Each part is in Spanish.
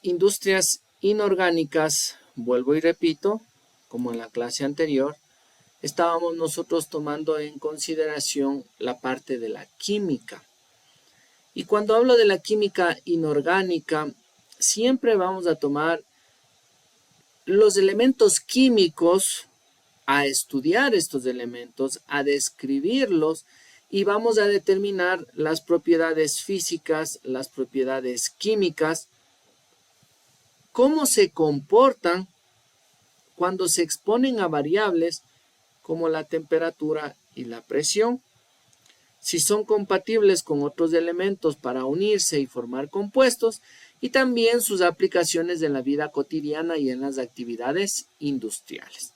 Industrias inorgánicas, vuelvo y repito, como en la clase anterior, estábamos nosotros tomando en consideración la parte de la química. Y cuando hablo de la química inorgánica, siempre vamos a tomar los elementos químicos, a estudiar estos elementos, a describirlos y vamos a determinar las propiedades físicas, las propiedades químicas, cómo se comportan cuando se exponen a variables como la temperatura y la presión, si son compatibles con otros elementos para unirse y formar compuestos, y también sus aplicaciones en la vida cotidiana y en las actividades industriales.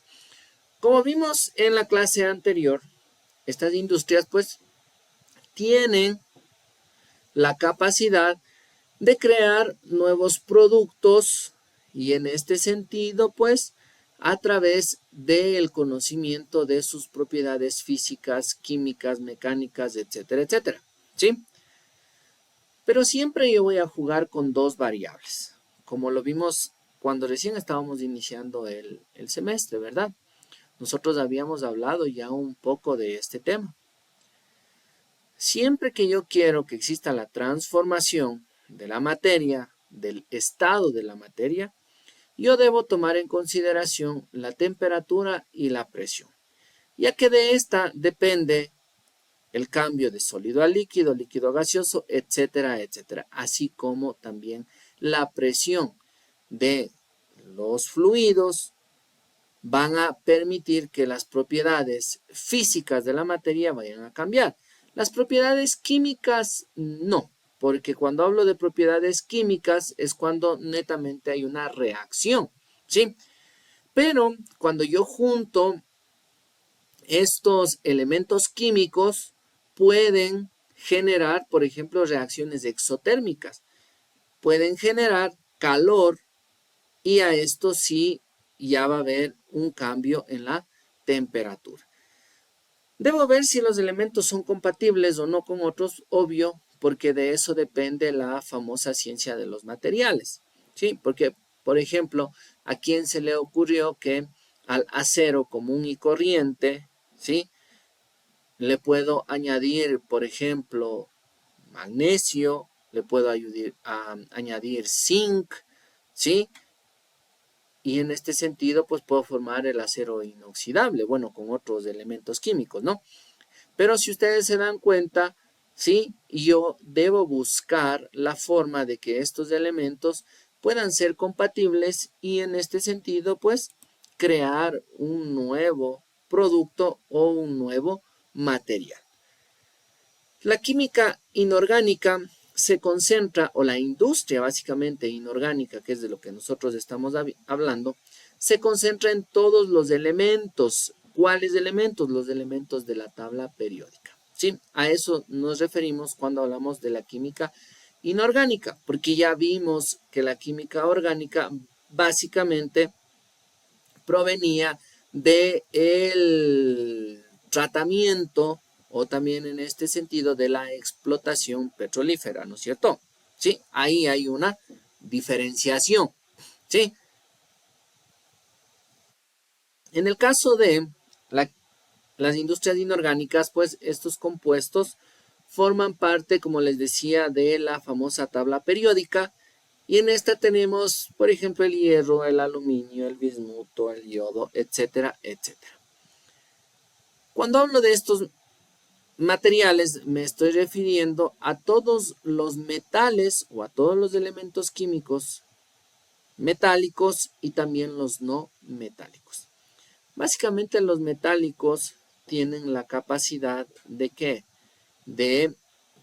Como vimos en la clase anterior, estas industrias pues tienen la capacidad de crear nuevos productos y en este sentido pues a través del conocimiento de sus propiedades físicas, químicas, mecánicas, etcétera, etcétera, ¿sí? Pero siempre yo voy a jugar con dos variables, como lo vimos cuando recién estábamos iniciando el semestre, ¿verdad? Nosotros habíamos hablado ya un poco de este tema. Siempre que yo quiero que exista la transformación de la materia, del estado de la materia, yo debo tomar en consideración la temperatura y la presión, ya que de esta depende el cambio de sólido a líquido, líquido a gaseoso, etcétera, etcétera, así como también la presión de los fluidos van a permitir que las propiedades físicas de la materia vayan a cambiar. Las propiedades químicas no, porque cuando hablo de propiedades químicas es cuando netamente hay una reacción, ¿sí? Pero cuando yo junto estos elementos químicos pueden generar, por ejemplo, reacciones exotérmicas, pueden generar calor y a esto sí ya va a haber un cambio en la temperatura. Debo ver si los elementos son compatibles o no con otros, obvio, porque de eso depende la famosa ciencia de los materiales, ¿sí? Porque, por ejemplo, ¿a quién se le ocurrió que al acero común y corriente, ¿sí?, le puedo añadir, por ejemplo, magnesio, le puedo añadir zinc, ¿sí? Y en este sentido, pues puedo formar el acero inoxidable, bueno, con otros elementos químicos, ¿no? Pero si ustedes se dan cuenta, ¿sí?, yo debo buscar la forma de que estos elementos puedan ser compatibles y en este sentido, pues, crear un nuevo producto o un nuevo material. La química inorgánica se concentra, o la industria básicamente inorgánica, que es de lo que nosotros estamos hablando, se concentra en todos los elementos. ¿Cuáles elementos? Los elementos de la tabla periódica, ¿sí? A eso nos referimos cuando hablamos de la química inorgánica, porque ya vimos que la química orgánica básicamente provenía del tratamiento o también en este sentido de la explotación petrolífera, ¿no es cierto? Sí, ahí hay una diferenciación, ¿sí? En el caso de las industrias inorgánicas, pues estos compuestos forman parte, como les decía, de la famosa tabla periódica y en esta tenemos, por ejemplo, el hierro, el aluminio, el bismuto, el yodo, etcétera, etcétera. Cuando hablo de estos materiales me estoy refiriendo a todos los metales o a todos los elementos químicos metálicos y también los no metálicos. Básicamente los metálicos tienen la capacidad de ¿qué? De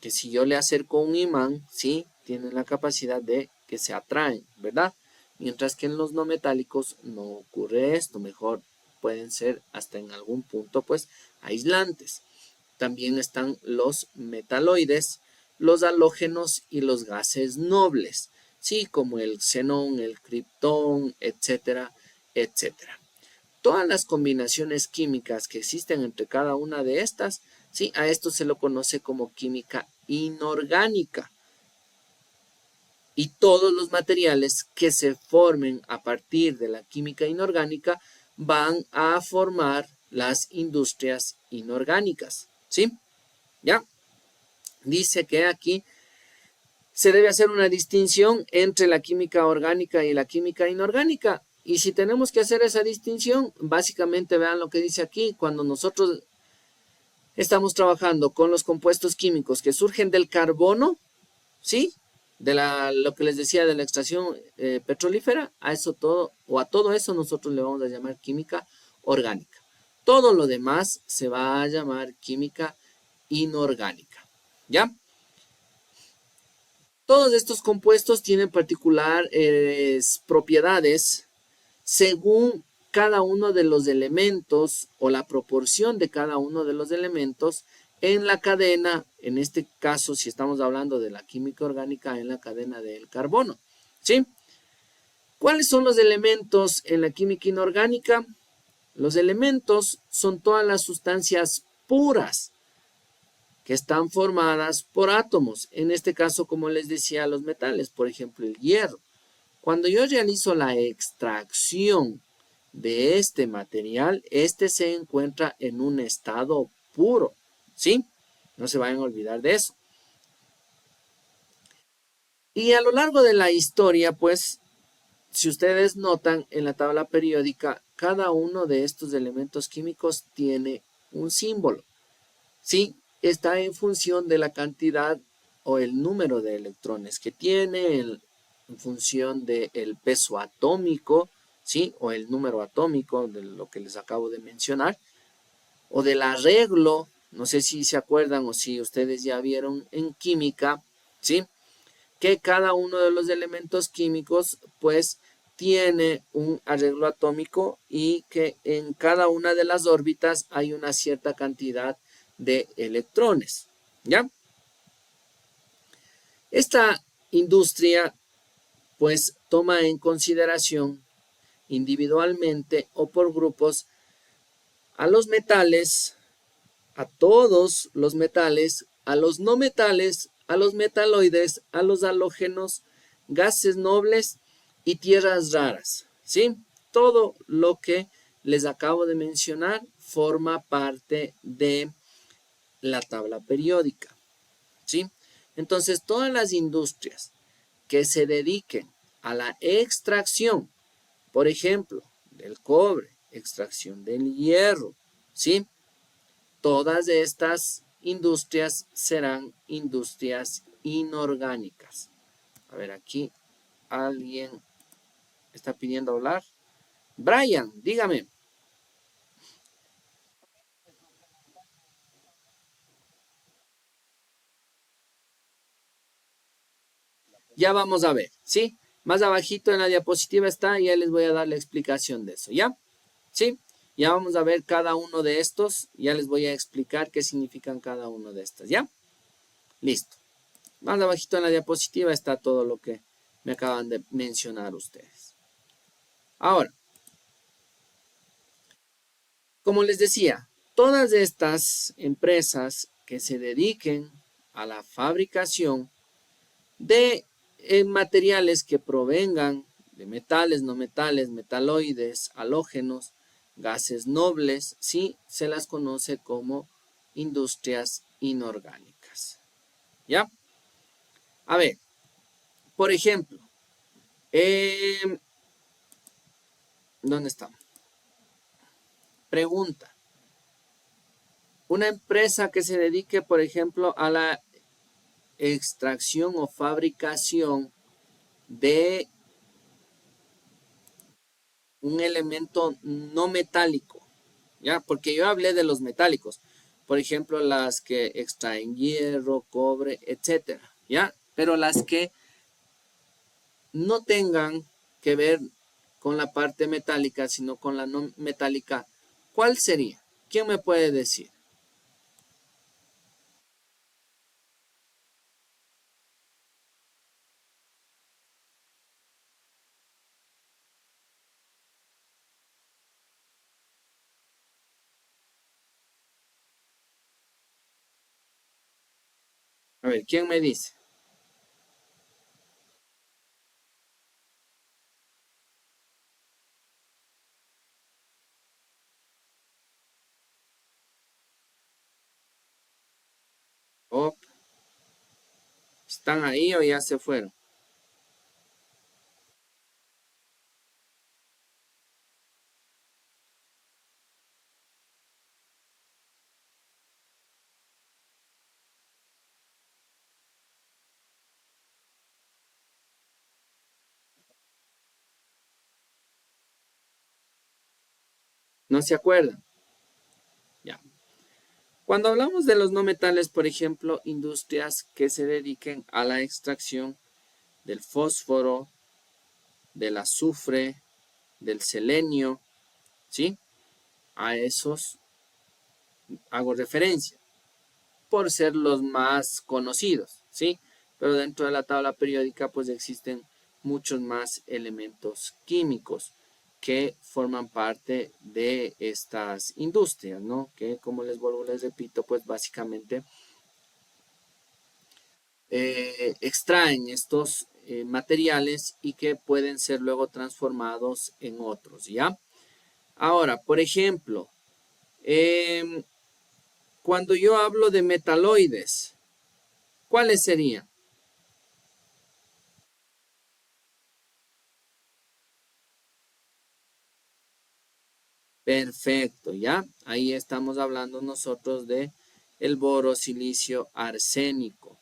que si yo le acerco un imán, ¿sí?, tienen la capacidad de que se atraen, ¿verdad? Mientras que en los no metálicos no ocurre esto, mejor pueden ser hasta en algún punto pues aislantes. También están los metaloides, los halógenos y los gases nobles, ¿sí?, como el xenón, el criptón, etcétera, etcétera. Todas las combinaciones químicas que existen entre cada una de estas, ¿sí?, a esto se lo conoce como química inorgánica. Y todos los materiales que se formen a partir de la química inorgánica van a formar las industrias inorgánicas, ¿sí? ¿Ya? Dice que aquí se debe hacer una distinción entre la química orgánica y la química inorgánica. Y si tenemos que hacer esa distinción, básicamente vean lo que dice aquí, cuando nosotros estamos trabajando con los compuestos químicos que surgen del carbono, ¿sí? Lo que les decía de la extracción petrolífera, a eso todo, o a todo eso nosotros le vamos a llamar química orgánica. Todo lo demás se va a llamar química inorgánica, ¿ya? Todos estos compuestos tienen particulares propiedades según cada uno de los elementos o la proporción de cada uno de los elementos en la cadena, en este caso si estamos hablando de la química orgánica, en la cadena del carbono, ¿sí? ¿Cuáles son los elementos en la química inorgánica? Los elementos son todas las sustancias puras que están formadas por átomos, en este caso, como les decía, los metales, por ejemplo, el hierro. Cuando yo realizo la extracción de este material, este se encuentra en un estado puro, ¿sí? No se vayan a olvidar de eso. Y a lo largo de la historia, pues, si ustedes notan en la tabla periódica, cada uno de estos elementos químicos tiene un símbolo, ¿sí? Está en función de la cantidad o el número de electrones que tiene, en función del peso atómico, ¿sí? O el número atómico de lo que les acabo de mencionar, o del arreglo, no sé si se acuerdan o si ustedes ya vieron en química, ¿sí? Que cada uno de los elementos químicos, pues, tiene un arreglo atómico y que en cada una de las órbitas hay una cierta cantidad de electrones, ¿ya? Esta industria, pues, toma en consideración individualmente o por grupos a los metales, a todos los metales, a los no metales, a los metaloides, a los halógenos, gases nobles y tierras raras, ¿sí? Todo lo que les acabo de mencionar forma parte de la tabla periódica, ¿sí? Entonces, todas las industrias que se dediquen a la extracción, por ejemplo, del cobre, extracción del hierro, ¿sí? Todas estas industrias serán industrias inorgánicas. A ver, aquí alguien está pidiendo hablar. Brian, dígame. Ya vamos a ver, ¿sí? Más abajito en la diapositiva está y ya les voy a dar la explicación de eso, ¿ya? ¿Sí? Ya vamos a ver cada uno de estos. Ya les voy a explicar qué significan cada uno de estos, ¿ya? Listo. Más abajito en la diapositiva está todo lo que me acaban de mencionar ustedes. Ahora, como les decía, todas estas empresas que se dediquen a la fabricación de materiales que provengan de metales, no metales, metaloides, halógenos, gases nobles, sí, se las conoce como industrias inorgánicas. ¿Ya? A ver, por ejemplo, ¿dónde estamos? Pregunta. Una empresa que se dedique, por ejemplo, a la extracción o fabricación de un elemento no metálico, ¿ya? Porque yo hablé de los metálicos, por ejemplo, las que extraen hierro, cobre, etcétera, ¿ya? Pero las que no tengan que ver con la parte metálica, sino con la no metálica, ¿cuál sería? ¿Quién me puede decir? A ver, ¿quién me dice? ¿Están ahí o ya se fueron? ¿No se acuerdan? Ya. Cuando hablamos de los no metales, por ejemplo, industrias que se dediquen a la extracción del fósforo, del azufre, del selenio, ¿sí? A esos hago referencia por ser los más conocidos, ¿sí? Pero dentro de la tabla periódica pues existen muchos más elementos químicos que forman parte de estas industrias, ¿no? Que como les repito, pues básicamente extraen estos materiales y que pueden ser luego transformados en otros, ¿ya? Ahora, por ejemplo, em, cuando yo hablo de metaloides, ¿cuáles serían? Perfecto, ¿ya? Ahí estamos hablando nosotros de el boro, silicio, arsénico.